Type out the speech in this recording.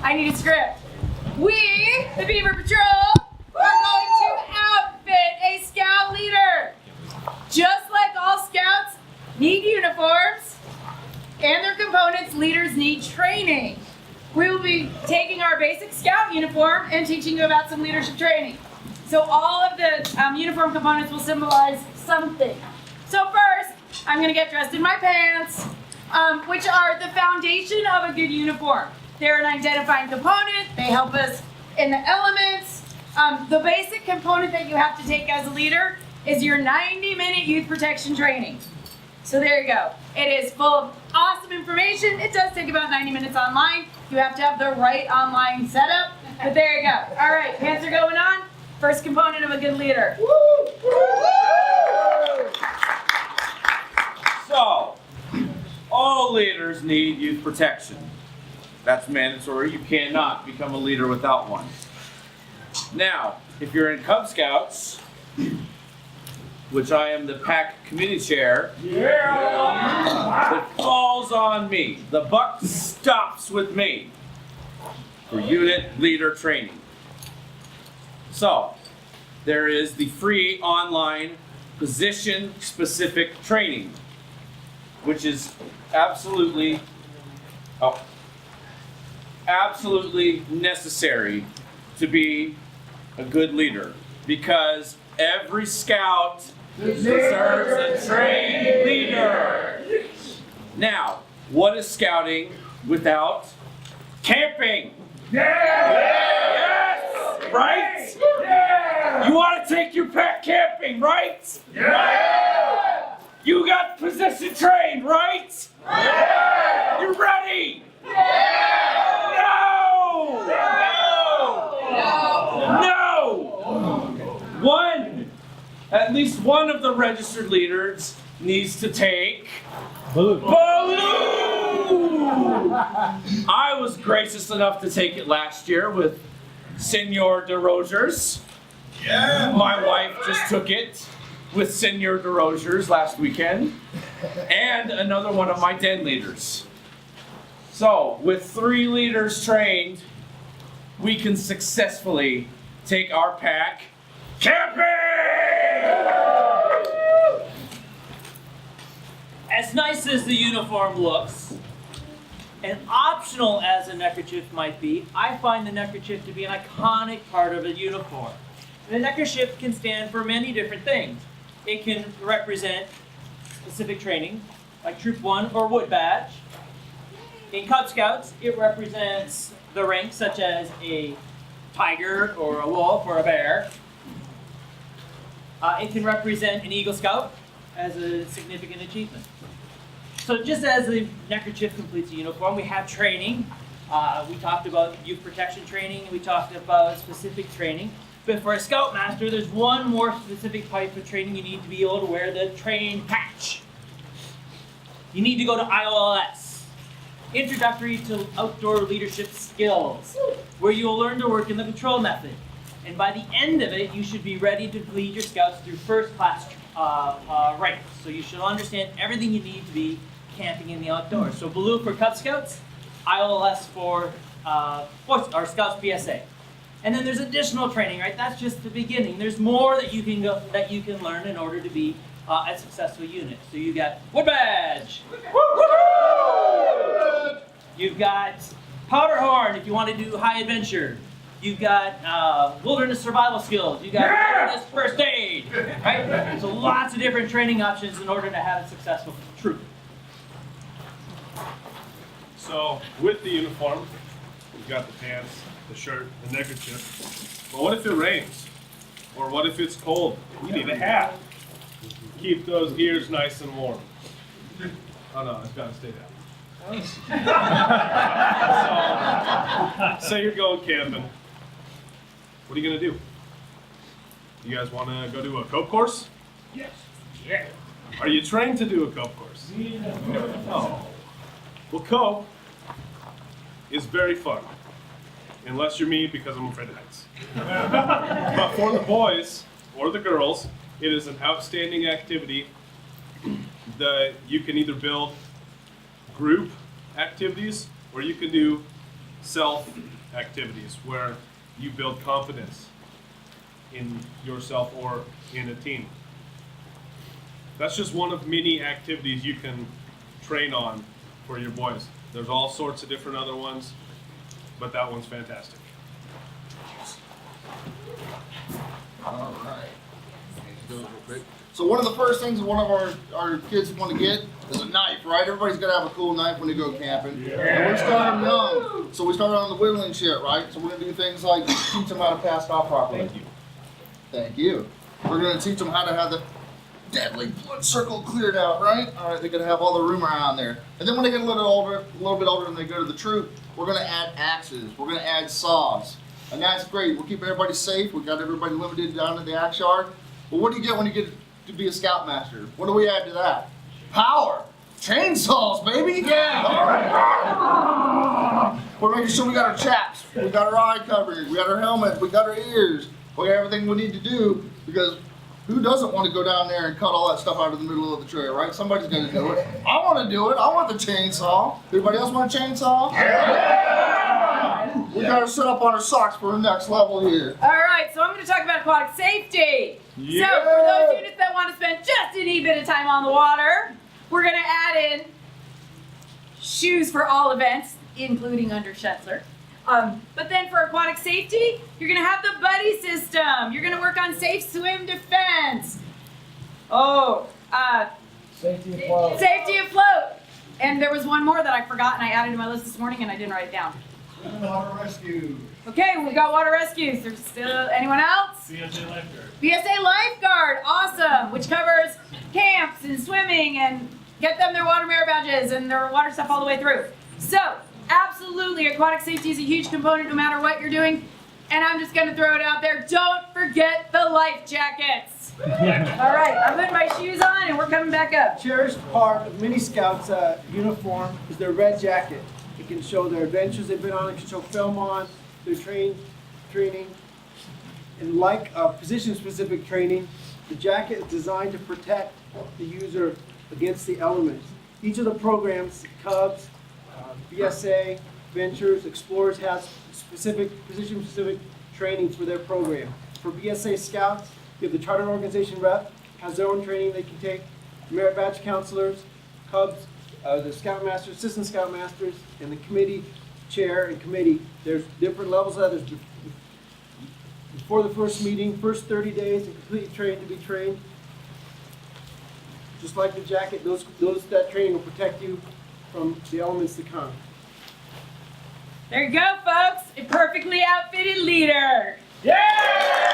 I need a script. We, the Beaver Patrol, are going to outfit a scout leader. Just like all scouts need uniforms and their components, leaders need training. We will be taking our basic scout uniform and teaching you about some leadership training. So all of the uniform components will symbolize something. So first, I'm going to get dressed in my pants, which are the foundation of a good uniform. They're an identifying component. They help us in the elements. The basic component that you have to take as a leader is your 90-minute youth protection training. So there you go. It is full of awesome information. It does take about 90 minutes online. You have to have the right online setup, but there you go. All right, pants are going on. First component of a good leader. So, all leaders need youth protection. That's mandatory. You cannot become a leader without one. Now, if you're in Cub Scouts, which I am the pack committee chair, it falls on me. The buck stops with me for unit leader training. So, there is the free online position-specific training, which is absolutely necessary to be a good leader, because every scout deserves a trained leader. Now, what is scouting without camping? Yes! Right? You want to take your pack camping, right? Yeah! You got position trained, right? Yeah! You ready? Yeah! No! At least one of the registered leaders needs to take balloon. I was gracious enough to take it last year with Senor DeRogers. Yeah. My wife just took it with Senor DeRogers last weekend, and another one of my den leaders. So, with 3 leaders trained, we can successfully take our pack camping! As nice as the uniform looks, and optional as a neckerchief might be, I find the neckerchief to be an iconic part of a uniform. And the neckerchief can stand for many different things. It can represent specific training, like Troop 1 or Wood Badge. In Cub Scouts, it represents the rank, such as a tiger or a wolf or a bear. It can represent an Eagle Scout as a significant achievement. So just as the neckerchief completes a uniform, we have training. We talked about youth protection training, and we talked about specific training. But for a Scoutmaster, there's one more specific type of training. You need to be able to wear the train patch. You need to go to IOLS, Introductory to Outdoor Leadership Skills, where you'll learn to work in the patrol method. And by the end of it, you should be ready to lead your scouts through first class ranks. So you should understand everything you need to be camping in the outdoors. So Blue for Cub Scouts, IOLS for our Scouts PSA. And then there's additional training, right? That's just the beginning. There's more that you can learn in order to be a successful unit. So you got Wood Badge. You've got Powder Horn if you want to do high adventure. You've got wilderness survival skills. You've got wilderness first aid, right? So lots of different training options in order to have a successful troop. So with the uniform, you've got the pants, the shirt, the neckerchief. But what if it rains? Or what if it's cold? You need a hat. Keep those ears nice and warm. Oh no, it's got to stay down. So, say you're going camping. What are you going to do? You guys want to go do a cope course? Yes. Yeah. Are you trained to do a cope course? No. Well, cope is very fun. Unless you're me, because I'm afraid of heights. But for the boys or the girls, it is an outstanding activity that you can either build group activities or you can do activities where you build confidence in yourself or in a team. That's just one of many activities you can train on for your boys. There's all sorts of different other ones, but that one's fantastic. All right. So one of the first things one of our kids want to get is a knife, right? Everybody's got to have a cool knife when they go camping. Yeah. And we're starting young. So we started on the whittling shit, right? So we're going to do things like teach them how to pass it off properly. Thank you. Thank you. We're going to teach them how to have the deadly blood circle cleared out, right? All right, they're going to have all the room around there. And then when they get a little bit older and they go to the troop, we're going to add axes. We're going to add saws. And that's great. We'll keep everybody safe. We got everybody limited down to the axe yard. But what do you get when you get to be a scoutmaster? What do we add to that? Power. Chainsaws, baby. Yeah. All right. We're making sure we got our chaps. We got our eye coverings. We got our helmets. We got our ears. We got everything we need to do, because who doesn't want to go down there and cut all that stuff out of the middle of the trail, right? Somebody's going to do it. I want to do it. I want the chainsaw. Anybody else want a chainsaw? Yeah. We got to set up on our socks for the next level here. All right, so I'm going to talk about aquatic safety. Yeah. So for those units that want to spend just a wee bit of time on the water, we're going to add in shoes for all events, including under Schetzler. But then for aquatic safety, you're going to have the buddy system. You're going to work on safe swim defense. Safety afloat. Safety afloat. And there was one more that I forgot and I added to my list this morning and I didn't write it down. Water rescue. Okay, we've got water rescues. There's still anyone else? BSA lifeguard. BSA lifeguard, awesome, which covers camps and swimming and get them their water mirror badges and their water stuff all the way through. So, absolutely, aquatic safety is a huge component no matter what you're doing. And I'm just gonna throw it out there, don't forget the life jackets. All right, I'm putting my shoes on and we're coming back up. Cherished part of many scouts' uniform is their red jacket. It can show their adventures they've been on. It can show film on their training. And like position-specific training, the jacket is designed to protect the user against the elements. Each of the programs, Cubs, BSA, Ventures, Explorers, has specific position-specific training for their program. For BSA Scouts, you have the Charter Organization rep, has their own training they can take. Merit badge counselors, Cubs, the Scoutmasters, Assistant Scoutmasters, and the committee chair and committee. There's different levels of that. There's before the first meeting, first 30 days, and completely trained to be trained. Just like the jacket, that training will protect you from the elements to come. There you go, folks, a perfectly outfitted leader. Yeah!